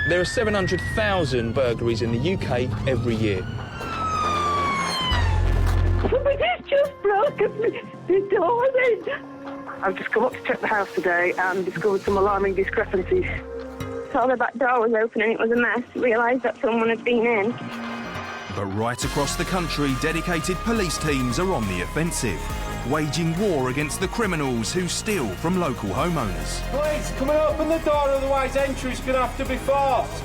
There are 700,000 burglaries in the UK every year. Somebody's just broken the door in. I've just come up to check the house today and discovered some alarming discrepancies. Saw the back door was open and it was a mess. Realised that someone had been in. But right across the country, dedicated police teams are on the offensive, waging war against the criminals who steal from local homeowners. Please, come and open the door, otherwise entry's going to have to be forced.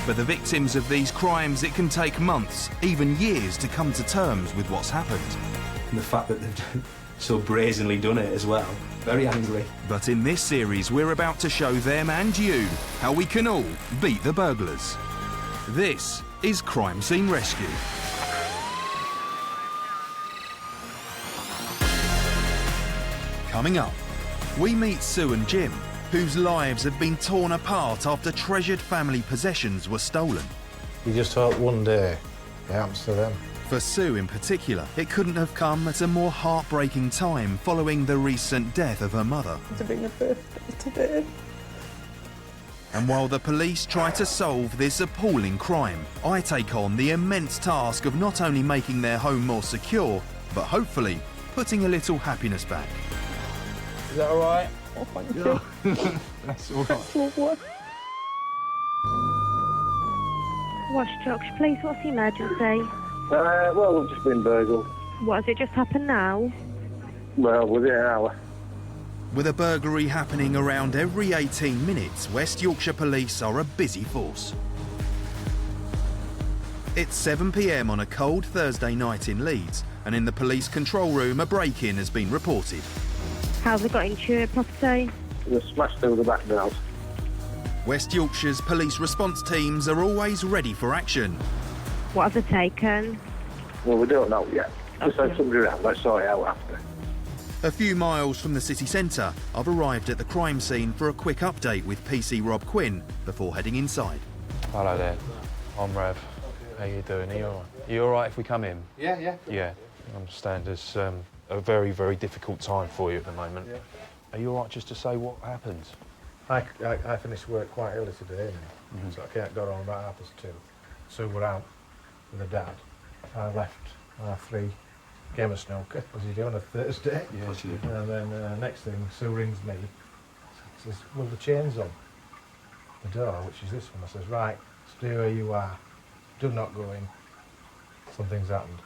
For the victims of these crimes, it can take months, even years, to come to terms with what's happened. And the fact that they've so brazenly done it as well. Very angry. But in this series, we're about to show them and you how we can all beat the burglars. This is Crime Scene Rescue. Coming up, we meet Sue and Jim, whose lives have been torn apart after treasured family possessions were stolen. You just hope one day it happens to them. For Sue in particular, it couldn't have come at a more heartbreaking time following the recent death of her mother. It's been a birthday today. And while the police try to solve this appalling crime, I take on the immense task of not only making their home more secure, but hopefully putting a little happiness back. Is that all right? Oh, thank you. That's all right. That's lovely. Watchdog Police, what's the emergency? Well, we've just been burgled. What, has it just happened now? Well, within an hour. With a burglary happening around every 18 minutes, West Yorkshire Police are a busy force. It's 7 p.m. on a cold Thursday night in Leeds, and in the police control room, a break-in has been reported. How's it got into your property? We've smashed through the back doors. West Yorkshire's police response teams are always ready for action. What have they taken? Well, we don't know yet. Just Okay. had somebody around. Let's sort it out after. A few miles from the city centre, I've arrived at the crime scene for a quick update with PC Rob Quinn before heading inside. Hello there, I'm Rav. How you doing? Are you all right? You all right if we come in? Yeah. Yeah, I understand there's a very, very difficult time for you at the moment. Yeah. Are you all right just to say what happened? I finished work quite early today, so I got on about 2:30. So we're out with her dad. I left 3, came a snooker, as you do on a Thursday. Yes, you do. And then next thing, Sue rings me, says, well, the chain's on the door, which is this one. I says, right, stay where you are, do not go in. Something's happened.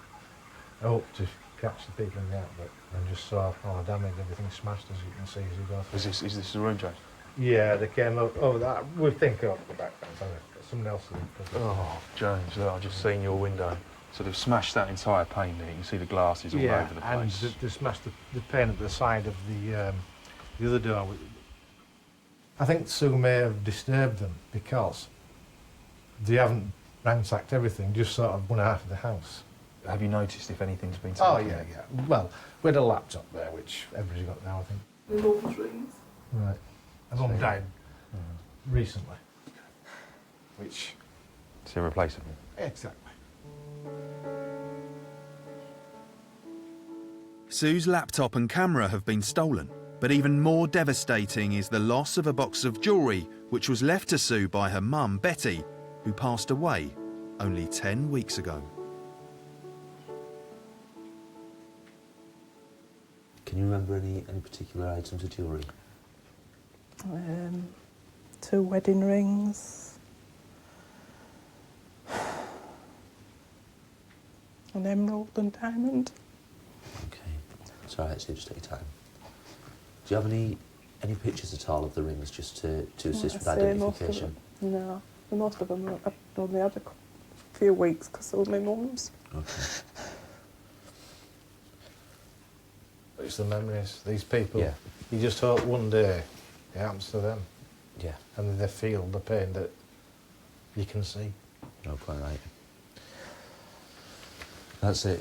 I hope to catch the people in the outlet and just saw all the damage, everything smashed, as you can see as you go through. Is this the room, James? Yeah, they came over that. We think over the back fence, haven't we? Someone else has. Oh, James, look, I've just seen your window. So they've smashed that entire pane there. You can see the glasses all over the place. And they smashed the pane at the side of the other door. I think Sue may have disturbed them because they haven't ransacked everything, just sort of one half of the house. Have you noticed if anything's been taken? Oh, yeah. Well, we had a laptop there, which everybody's got now, I think. Love rings. Right. My mum died recently. Which... It's irreplaceable. Exactly. Sue's laptop and camera have been stolen, but even more devastating is the loss of a box of jewellery which was left to Sue by her mum, Betty, who passed away only 10 weeks ago. Can you remember any particular items of jewellery? 2 wedding rings. An emerald and diamond. Okay. It's all right, so just take your time. Do you have any pictures at all of the rings just to assist with identification? No. Most of them I've only had a few weeks because they were my mum's. Okay. It's the memories. These people, Yeah. you just hope one day it happens to them. Yeah. And they feel the pain that you can see. No, quite right. That's it.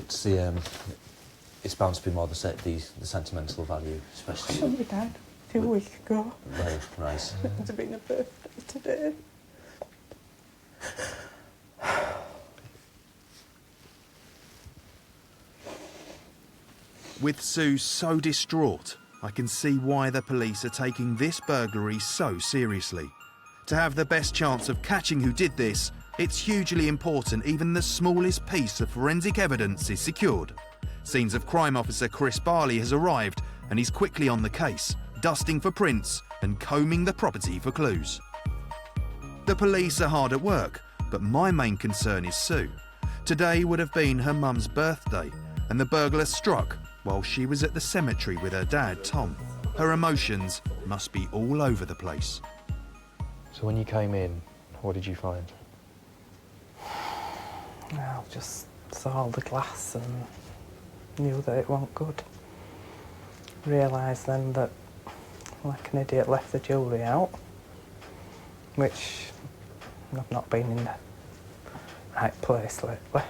It's bound to be more the sentimental value, especially. Somebody died a few weeks ago. Right, right. It's been a birthday today. With Sue so distraught, I can see why the police are taking this burglary so seriously. To have the best chance of catching who did this, it's hugely important even the smallest piece of forensic evidence is secured. Scenes of crime officer Chris Barley has arrived and he's quickly on the case, dusting for prints and combing the property for clues. The police are hard at work, but my main concern is Sue. Today would have been her mum's birthday, and the burglar struck while she was at the cemetery with her dad, Tom. Her emotions must be all over the place. So when you came in, what did you find? I just saw the glass and knew that it wasn't good. Realised then that, like an idiot, left the jewellery out, which I've not been in the right place lately.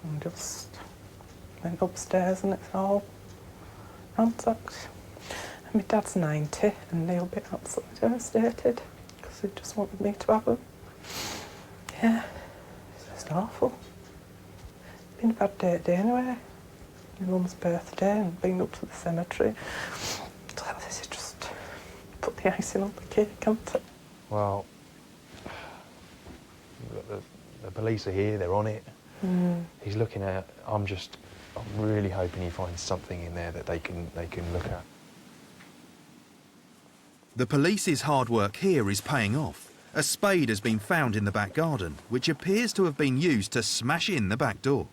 And just went upstairs and it's all ransacked. And my dad's 90 and he'll be absolutely devastated because he just wanted me to have them. Yeah, it's just awful. It's been a bad day today anyway. My mum's birthday and been up to the cemetery. So this is just put the icing on the cake, can't it? Well, the police are here, they're on it. He's looking at, I'm really hoping he finds something in there that they can look at. The police's hard work here is paying off. A spade has been found in the back garden, which appears to have been used to smash in the back door.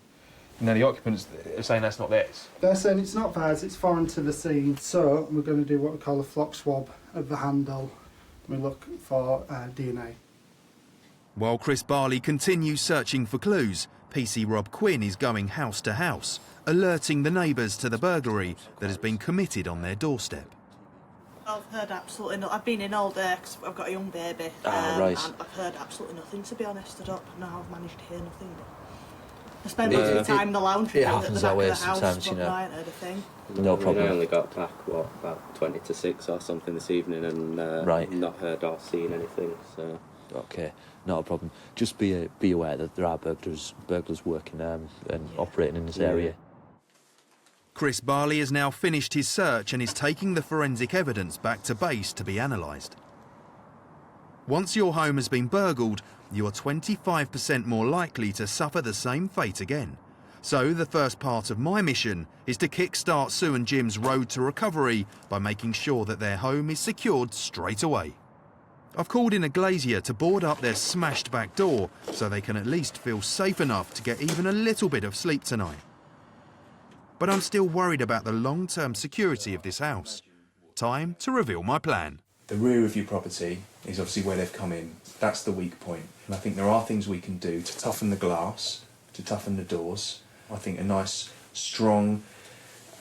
Now, the occupants are saying that's not theirs. They're saying it's not theirs, it's foreign to the scene. So we're going to do what we call a flock swab of the handle. We look for DNA. While Chris Barley continues searching for clues, PC Rob Quinn is going house to house, alerting the neighbours to the burglary that has been committed on their doorstep. I've heard absolutely nothing. I've been in all day because I've got a young baby. Right. And I've heard absolutely nothing, to be honest. I don't know how I've managed to hear nothing. But I spent most of the time in the lounge room at the back of the house, sometimes, but I ain't heard a thing. No problem. I only got back, about 20 to 6 or something this evening and not heard or seen anything, so... Okay, not a problem. Just be aware that there are burglars working and operating in this area. Chris Barley has now finished his search and is taking the forensic evidence back to base to be analysed. Once your home has been burgled, you are 25% more likely to suffer the same fate again. So the first part of my mission is to kickstart Sue and Jim's road to recovery by making sure that their home is secured straight away. I've called in a glazier to board up their smashed back door so they can at least feel safe enough to get even a little bit of sleep tonight. But I'm still worried about the long-term security of this house. Time to reveal my plan. The rear of your property is obviously where they've come in. That's the weak point. And I think there are things we can do to toughen the glass, to toughen the doors. I think a nice, strong,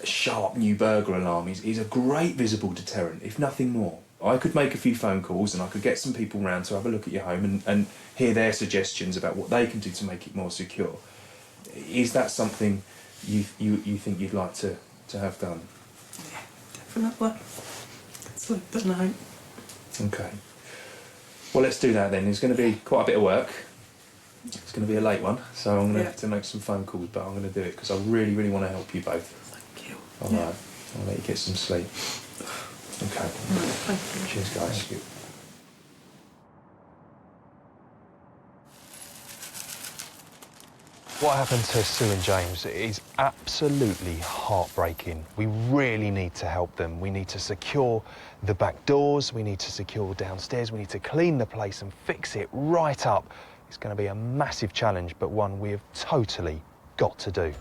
sharp new burglar alarm is a great visible deterrent, if nothing more. I could make a few phone calls and I could get some people round to have a look at your home and hear their suggestions about what they can do to make it more secure. Is that something you think you'd like to have done? Yeah, definitely. Sleep tonight. Okay. Well, let's do that then. There's going to be quite a bit of work. It's going to be a late one, so I'm going to have to make some phone calls, but I'm going to do it because I really, really want to help you both. Thank you. All right. I'll let you get some sleep. Okay. Thank you. Cheers, guys. Thank you. What happened to Sue and James is absolutely heartbreaking. We really need to help them. We need to secure the back doors, we need to secure downstairs, we need to clean the place and fix it right up. It's going to be a massive challenge, but one we have totally got to do.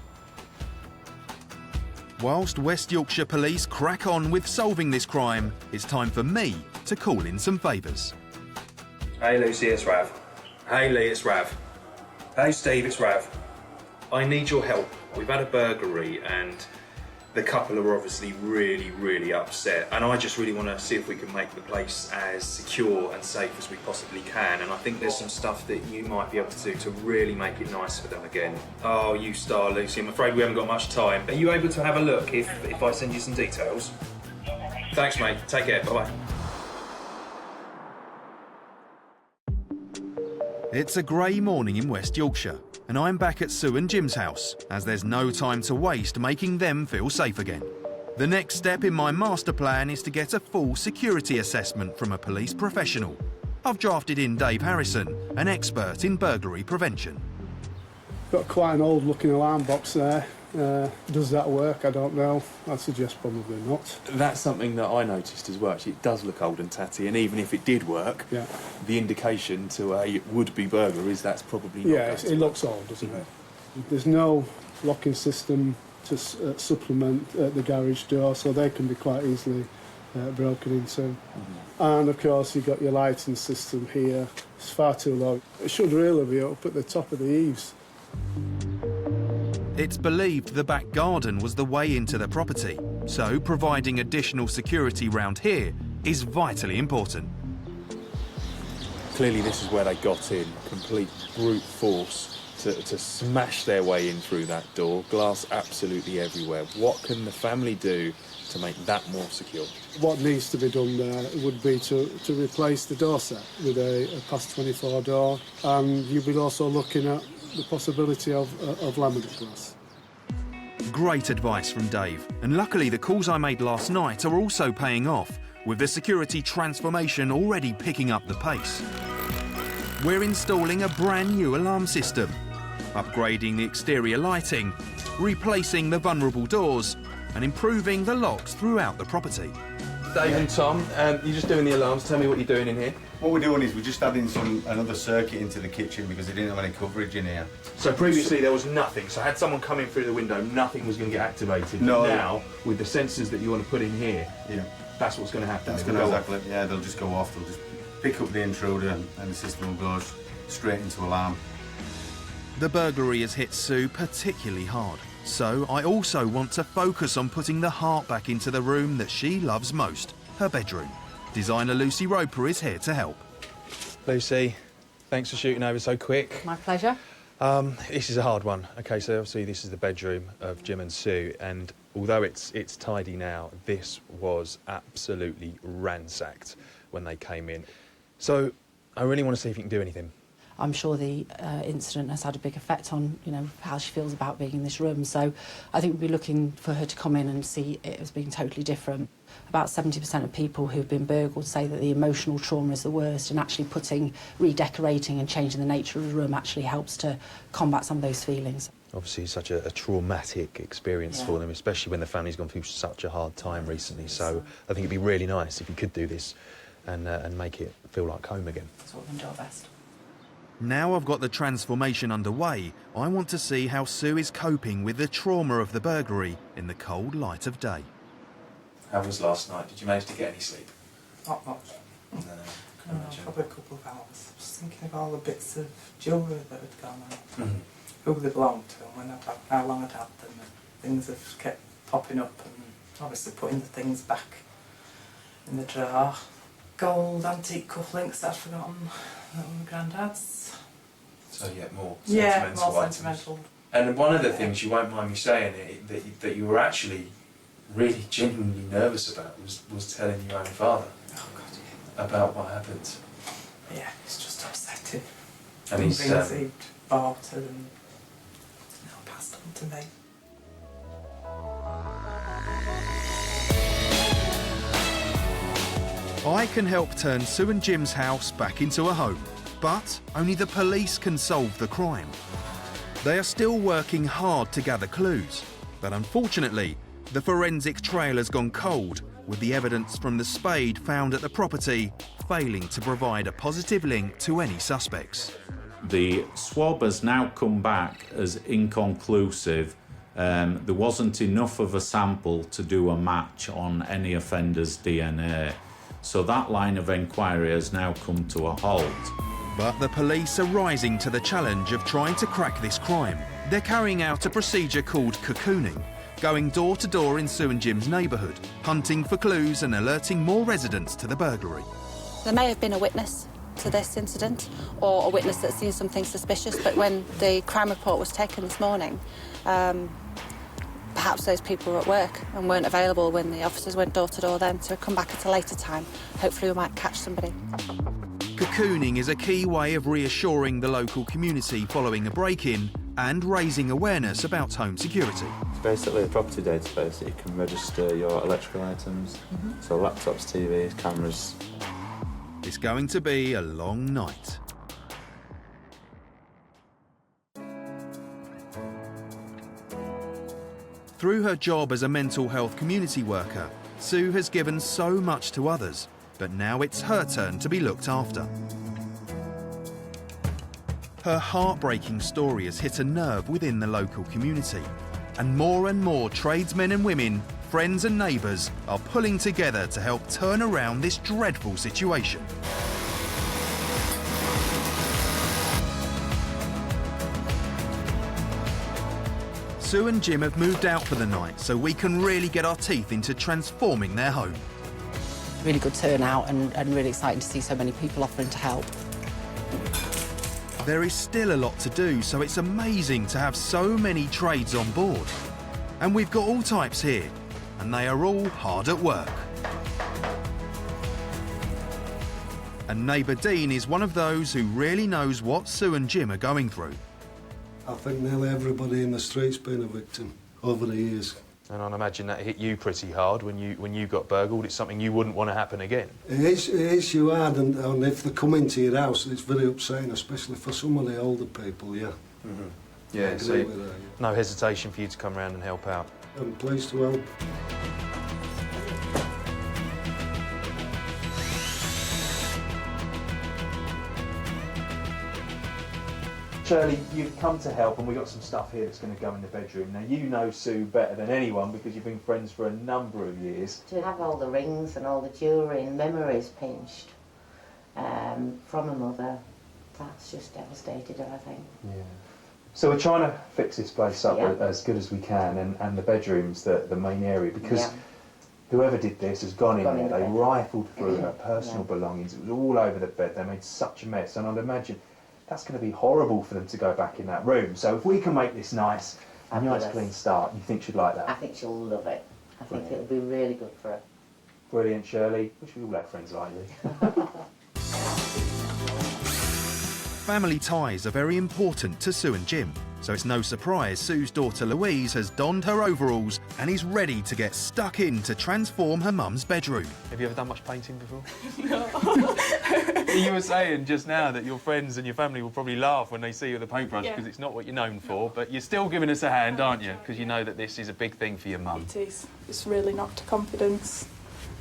Whilst West Yorkshire Police crack on with solving this crime, it's time for me to call in some favours. Hey Lucy, it's Rav. Hey Lee, it's Rav. Hey Steve, it's Rav. I need your help. We've had a burglary and the couple are obviously really, really upset, and I just really want to see if we can make the place as secure and safe as we possibly can, and I think there's some stuff that you might be able to do to really make it nice for them again. Oh, you star, Lucy. I'm afraid we haven't got much time. Are you able to have a look if I send you some details? Thanks, mate. Take care. Bye-bye. It's a grey morning in West Yorkshire, and I'm back at Sue and Jim's house, as there's no time to waste making them feel safe again. The next step in my master plan is to get a full security assessment from a police professional. I've drafted in Dave Harrison, an expert in burglary prevention. Got quite an old looking alarm box there. Does that work? I don't know. I'd suggest probably not. That's something that I noticed as well. Actually, it does look old and tatty, and even if it did work, the indication to a would-be burglar is that's probably not. Yeah, it looks old, doesn't it? There's no locking system to supplement the garage door, so they can be quite easily broken into. And of course, you've got your lighting system here. It's far too low. It should really be up at the top of the eaves. It's believed the back garden was the way into the property, so providing additional security round here is vitally important. Clearly this is where they got in, complete brute force to smash their way in through that door, glass absolutely everywhere. What can the family do to make that more secure? What needs to be done there would be to replace the door set with a past 24 door, and you'll be also looking at the possibility of laminate glass. Great advice from Dave, and luckily the calls I made last night are also paying off, with the security transformation already picking up the pace. We're installing a brand new alarm system, upgrading the exterior lighting, replacing the vulnerable doors, and improving the locks throughout the property. Dave and Tom, you're just doing the alarms. Tell me what you're doing in here. What we're doing is we're just adding another circuit into the kitchen because they didn't have any coverage in here. So previously there was nothing, so had someone come in through the window, nothing was going to get activated. No. But now, with the sensors that you want to put in here, that's what's going to happen. That's going to exactly, yeah, they'll just go off, they'll just pick up the intruder and the system will go straight into alarm. The burglary has hit Sue particularly hard, so I also want to focus on putting the heart back into the room that she loves most, her bedroom. Designer Lucy Roper is here to help. Lucy, thanks for shooting over so quick. My pleasure. This is a hard one. Okay, so obviously this is the bedroom of Jim and Sue, and although it's tidy now, this was absolutely ransacked when they came in. So I really want to see if you can do anything. I'm sure the incident has had a big effect on, how she feels about being in this room. So I think we'd be looking for her to come in and see it as being totally different. About 70% of people who've been burgled say that the emotional trauma is the worst, and actually redecorating and changing the nature of the room actually helps to combat some of those feelings. Obviously such a traumatic experience for them, especially when the family's gone through such a hard time recently. So I think it'd be really nice if you could do this and make it feel like home again. That's what we're going to do our best. Now I've got the transformation underway, I want to see how Sue is coping with the trauma of the burglary in the cold light of day. How was last night? Did you manage to get any sleep? Not much. No. Probably a couple of hours. Just thinking of all the bits of jewellery that had gone out, who they belonged to, and how long I'd had them, and things have kept popping up, and obviously putting the things back in the drawer. Gold antique cufflinks that I'd forgotten that were my granddad's. So more more items. sentimental. And one of the things, you won't mind me saying it, that you were actually really genuinely nervous about was telling your own father about what happened. Yeah, it's just upsetting. And he's things he'd bought and now passed on to me. I can help turn Sue and Jim's house back into a home, but only the police can solve the crime. They are still working hard to gather clues, but unfortunately, the forensic trail has gone cold, with the evidence from the spade found at the property failing to provide a positive link to any suspects. The swab has now come back as inconclusive. There wasn't enough of a sample to do a match on any offender's DNA. So that line of inquiry has now come to a halt. But the police are rising to the challenge of trying to crack this crime. They're carrying out a procedure called cocooning, going door to door in Sue and Jim's neighbourhood, hunting for clues and alerting more residents to the burglary. There may have been a witness to this incident or a witness that's seen something suspicious, but when the crime report was taken this morning, perhaps those people were at work and weren't available when the officers went door to door then, so come back at a later time. Hopefully we might catch somebody. Cocooning is a key way of reassuring the local community following a break-in and raising awareness about home security. It's basically a property database that you can register your electrical items, so laptops, TVs, cameras. It's going to be a long night. Through her job as a mental health community worker, Sue has given so much to others, but now it's her turn to be looked after. Her heartbreaking story has hit a nerve within the local community, and more tradesmen and women, friends and neighbours are pulling together to help turn around this dreadful situation. Sue and Jim have moved out for the night so we can really get our teeth into transforming their home. Really good turnout and really exciting to see so many people offering to help. There is still a lot to do, so it's amazing to have so many trades on board. And we've got all types here, and they are all hard at work. And neighbour Dean is one of those who really knows what Sue and Jim are going through. I think nearly everybody in the street's been a victim over the years. And I'd imagine that hit you pretty hard when you got burgled. It's something you wouldn't want to happen again. It is you hard, and if they come into your house, it's very upsetting, especially for some of the older people, yeah. Mm-hmm. Yeah, so no hesitation for you to come around and help out. I'm pleased to help. Shirley, you've come to help, and we've got some stuff here that's going to go in the bedroom. Now, you know Sue better than anyone because you've been friends for a number of years. To have all the rings and all the jewellery and memories pinched from a mother, that's just devastated her, I think. Yeah. So we're trying to fix this place up as good as we can, and the bedroom's the main area, because whoever did this has gone in there. They rifled through her personal belongings. It was all over the bed. They made such a mess, and I'd imagine that's going to be horrible for them to go back in that room. So if we can make this nice, a nice clean start, you think she'd like that? I think she'll love it. I think it'll be really good for her. Brilliant, Shirley. Wish we all had friends like you. Family ties are very important to Sue and Jim, so it's no surprise Sue's daughter Louise has donned her overalls and is ready to get stuck in to transform her mum's bedroom. Have you ever done much painting before? No. You were saying just now that your friends and your family will probably laugh when they see you with a paintbrush because it's not what you're known for, but you're still giving us a hand, aren't you? Because you know that this is a big thing for your mum. It is. It's really knocked her confidence.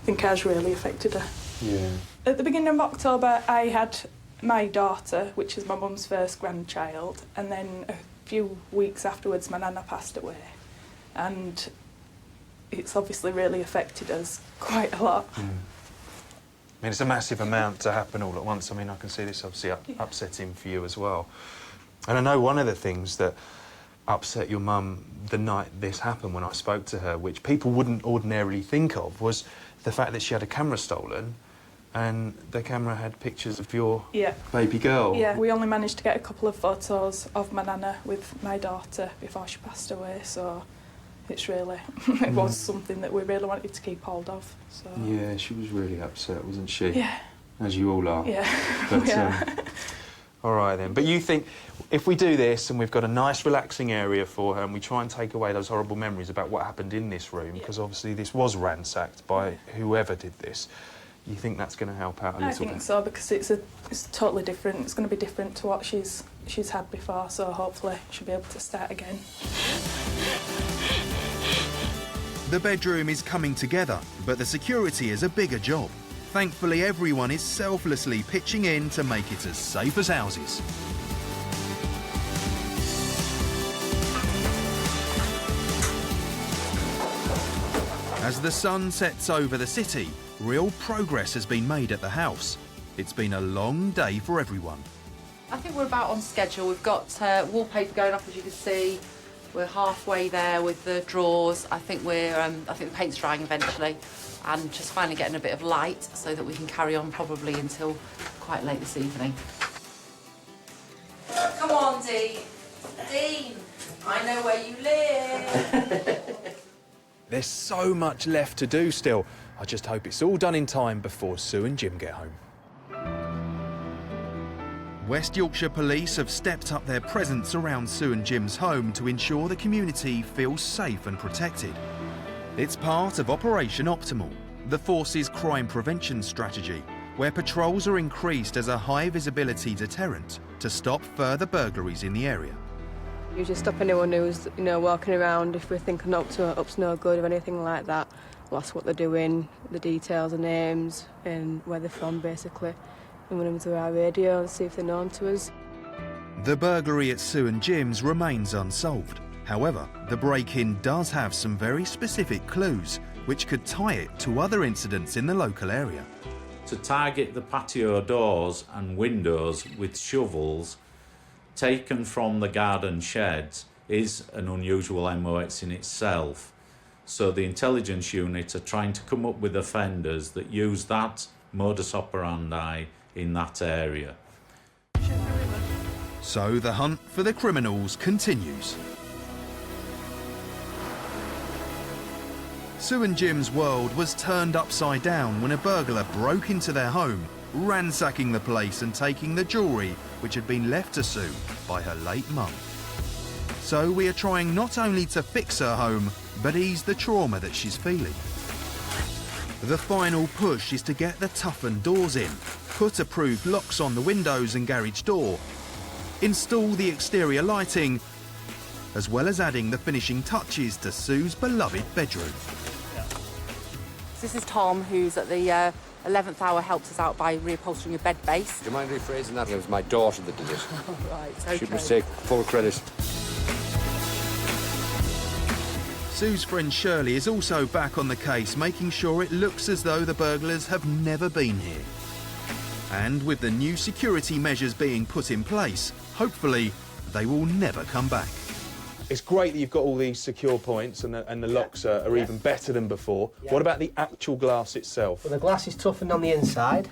I think it has really affected her. Yeah. At the beginning of October, I had my daughter, which is my mum's first grandchild, and then a few weeks afterwards my nana passed away, and it's obviously really affected us quite a lot. I mean, it's a massive amount to happen all at once. I mean, I can see this obviously upsetting for you as well. And I know one of the things that upset your mum the night this happened, when I spoke to her, which people wouldn't ordinarily think of, was the fact that she had a camera stolen, and the camera had pictures of your baby girl. Yeah, we only managed to get a couple of photos of my nana with my daughter before she passed away, so it's really, it was something that we really wanted to keep hold of. So. Yeah, she was really upset, wasn't she? Yeah. As you all are. Yeah. But, all right then. But you think if we do this and we've got a nice relaxing area for her and we try and take away those horrible memories about what happened in this room, because obviously this was ransacked by whoever did this, you think that's going to help out a little bit? I think so, because it's totally different. It's going to be different to what she's had before, so hopefully she'll be able to start again. The bedroom is coming together, but the security is a bigger job. Thankfully, everyone is selflessly pitching in to make it as safe as houses. As the sun sets over the city, real progress has been made at the house. It's been a long day for everyone. I think we're about on schedule. We've got wallpaper going up, as you can see. We're halfway there with the drawers. I think the paint's drying eventually, and just finally getting a bit of light so that we can carry on probably until quite late this evening. Come on, Dean. Dean, I know where you live. There's so much left to do still. I just hope it's all done in time before Sue and Jim get home. West Yorkshire Police have stepped up their presence around Sue and Jim's home to ensure the community feels safe and protected. It's part of Operation Optimal, the force's crime prevention strategy, where patrols are increased as a high-visibility deterrent to stop further burglaries in the area. You just stop anyone who's, walking around. If we're thinking up's no good or anything like that, we'll ask what they're doing, the details, the names, and where they're from, basically, and run them through our radio and see if they're known to us. The burglary at Sue and Jim's remains unsolved. However, the break-in does have some very specific clues, which could tie it to other incidents in the local area. To target the patio doors and windows with shovels taken from the garden sheds is an unusual MOX in itself. So the intelligence unit are trying to come up with offenders that use that modus operandi in that area. So the hunt for the criminals continues. Sue and Jim's world was turned upside down when a burglar broke into their home, ransacking the place and taking the jewellery which had been left to Sue by her late mum. So we are trying not only to fix her home, but ease the trauma that she's feeling. The final push is to get the toughened doors in, put approved locks on the windows and garage door, install the exterior lighting, as well as adding the finishing touches to Sue's beloved bedroom. This is Tom, who's at the 11th hour helped us out by reupholstering a bed base. Do you mind rephrasing that? It was my daughter that did it. Oh, right, okay. She must take full credit. Sue's friend Shirley is also back on the case, making sure it looks as though the burglars have never been here. And with the new security measures being put in place, hopefully they will never come back. It's great that you've got all these secure points and the locks are even better than before. Yeah. What about the actual glass itself? Well, the glass is toughened on the inside,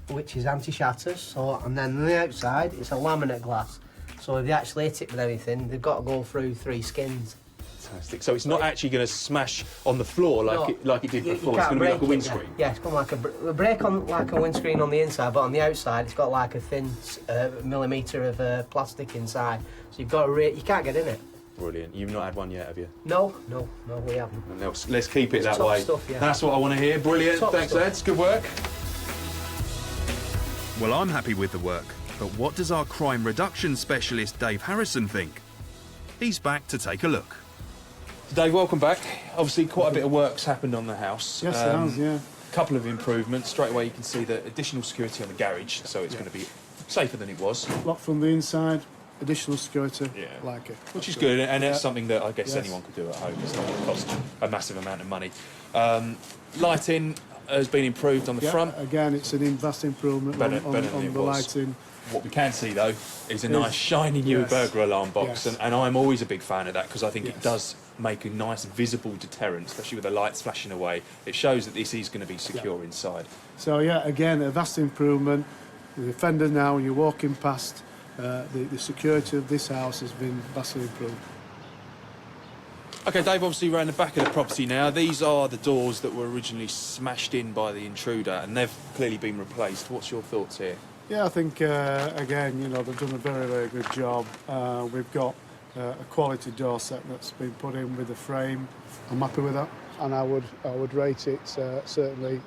which is anti-shatters, and then on the outside it's a laminate glass. So if they actually hit it with anything, they've got to go through 3 skins. Fantastic. So it's not actually going to smash on the floor like it did before. It's going to be like a windscreen. Yeah, it's got like a break on like a windscreen on the inside, but on the outside it's got like a thin millimetre of plastic inside. So you've got to you can't get in it. Brilliant. You've not had one yet, have you? No, we haven't. And let's keep it It's that top way. stuff, yeah. That's what I want to hear. Brilliant. Top Thanks, stuff. lads. Good work. Well, I'm happy with the work, but what does our crime reduction specialist Dave Harrison think? He's back to take a look. Dave, welcome back. Obviously, quite a bit of work's happened on the house. Yes, it has, yeah. A couple of improvements. Straight away, you can see the additional security on the garage, so it's going to be safer than it was. Locked from the inside, additional security, like it. Which is good, and it's something that I guess Yes. anyone could do at home. It's not going to cost a massive amount of money. Lighting has been improved on the front. Again, it's an vast improvement Better on than it the was. lighting. What we can see, though, is a nice shiny new Yes. burglar alarm box, Yes. and I'm always a big fan of that because I think it Yes. does make a nice visible deterrent, especially with the lights flashing away. It shows that this is going to be secure inside. So yeah, again, a vast improvement. The offender now, you're walking past, the security of this house has been vastly improved. Okay, Dave, obviously we're in the back of the property now. These are the doors that were originally smashed in by the intruder, and they've clearly been replaced. What's your thoughts here? Yeah, I think, again, they've done a very, very good job. We've got a quality door set that's been put in with a frame. I'm happy with that, and I would rate it certainly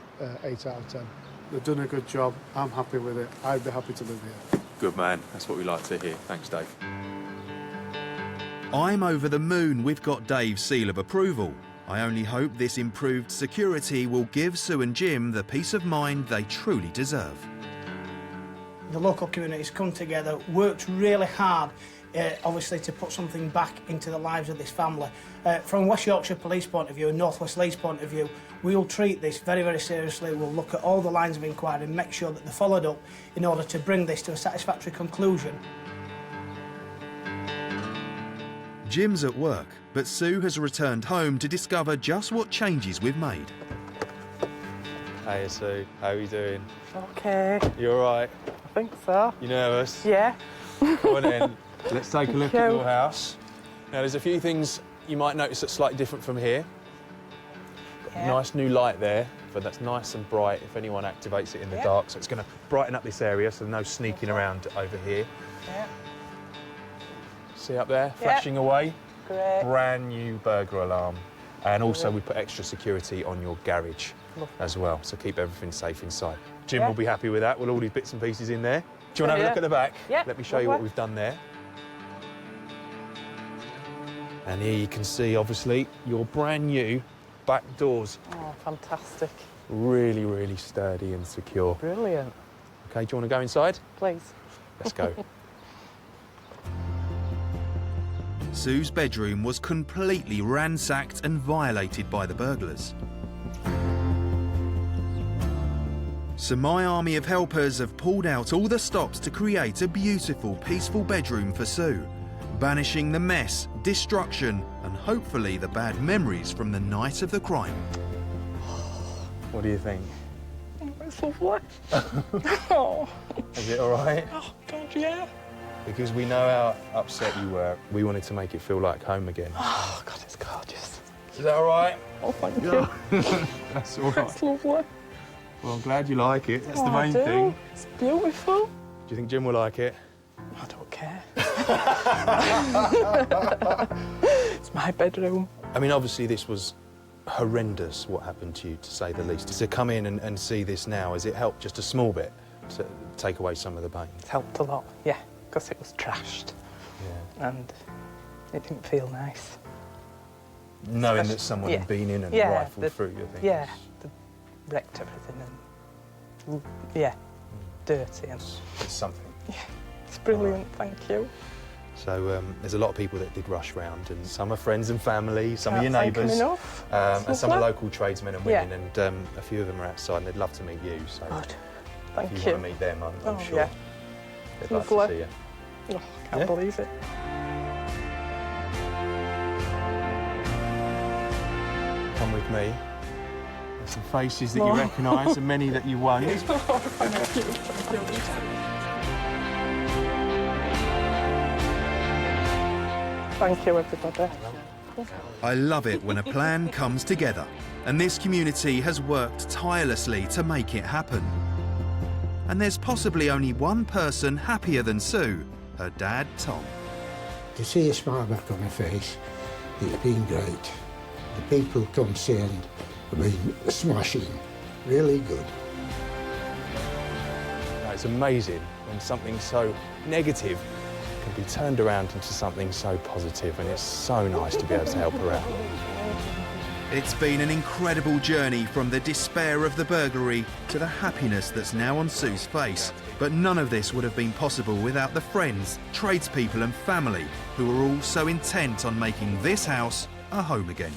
8 out of 10. They've done a good job. I'm happy with it. I'd be happy to live here. Good man. That's what we like to hear. Thanks, Dave. I'm over the moon we've got Dave's seal of approval. I only hope this improved security will give Sue and Jim the peace of mind they truly deserve. The local community's come together, worked really hard, obviously, to put something back into the lives of this family. From West Yorkshire Police point of view and North West Leeds point of view, we will treat this very, very seriously. We'll look at all the lines of inquiry and make sure that they're followed up in order to bring this to a satisfactory conclusion. Jim's at work, but Sue has returned home to discover just what changes we've made. Hey, Sue. How are you doing? Okay. You all right? I think so. You nervous? Yeah. Come on in. Let's take a look Thank at you. your house. Now, there's a few things you might notice that's slightly different from here. Yeah. Nice new light there, but that's nice and bright if anyone activates it in the dark. So it's going to brighten up this area, so no sneaking around over here. Yeah. See up there, flashing away? Great. Brand new burglar alarm. And also we put extra security on your garage as well, so keep everything safe inside. Jim will be happy with that, with all these bits and pieces in there. Do you want to have a look at the back? Yeah. Let me show you what we've done there. And here you can see, obviously, your brand new back doors. Oh, fantastic. Really, really sturdy and secure. Brilliant. OK, do you want to go inside? Please. Let's go. Sue's bedroom was completely ransacked and violated by the burglars. So my army of helpers have pulled out all the stops to create a beautiful, peaceful bedroom for Sue, banishing the mess, destruction and hopefully the bad memories from the night of the crime. What do you think? It's lovely. Oh. Is it all right? Oh, God, yeah. Because we know how upset you were. We wanted to make it feel like home again. Oh, God, it's gorgeous. Is that all right? Oh, thank you. That's all right. It's lovely. Well, I'm glad you like it. That's Oh, the main I do. thing. It's beautiful. Do you think Jim will like it? I don't care. It's my bedroom. I mean, obviously, this was horrendous, what happened to you, to say the least. To come in and see this now, has it helped just a small bit to take away some of the pain? It's helped a lot, yeah, because it was trashed. Yeah. And it didn't feel nice. Knowing that someone had been in and rifled through your things. Yeah, wrecked everything and, yeah, dirty and... It's something. Yeah, it's brilliant, thank you. So there's a lot of people that did rush round, and some are friends and family, some of your Can't thank 'em neighbours, enough. and some are Lovely. local tradesmen and women, and a few of them are outside and they'd love to meet you. So Good. Thank if you. you want to meet them, I'm sure yeah. they'd love Lovely. to see you. Oh, I can't believe it. Come with me. There's some faces that you recognise and many that you won't. Thank you. Thank you. Thank you, everybody. I love it when a plan comes together, and this community has worked tirelessly to make it happen. And there's possibly only one person happier than Sue, her dad, Tom. To see a smile back on her face, it's been great. The people concerned have been smashing, really good. It's amazing when something so negative can be turned around into something so positive, and it's so nice to be able to help her out. It's been an incredible journey from the despair of the burglary to the happiness that's now on Sue's face. But none of this would have been possible without the friends, tradespeople and family who are all so intent on making this house a home again.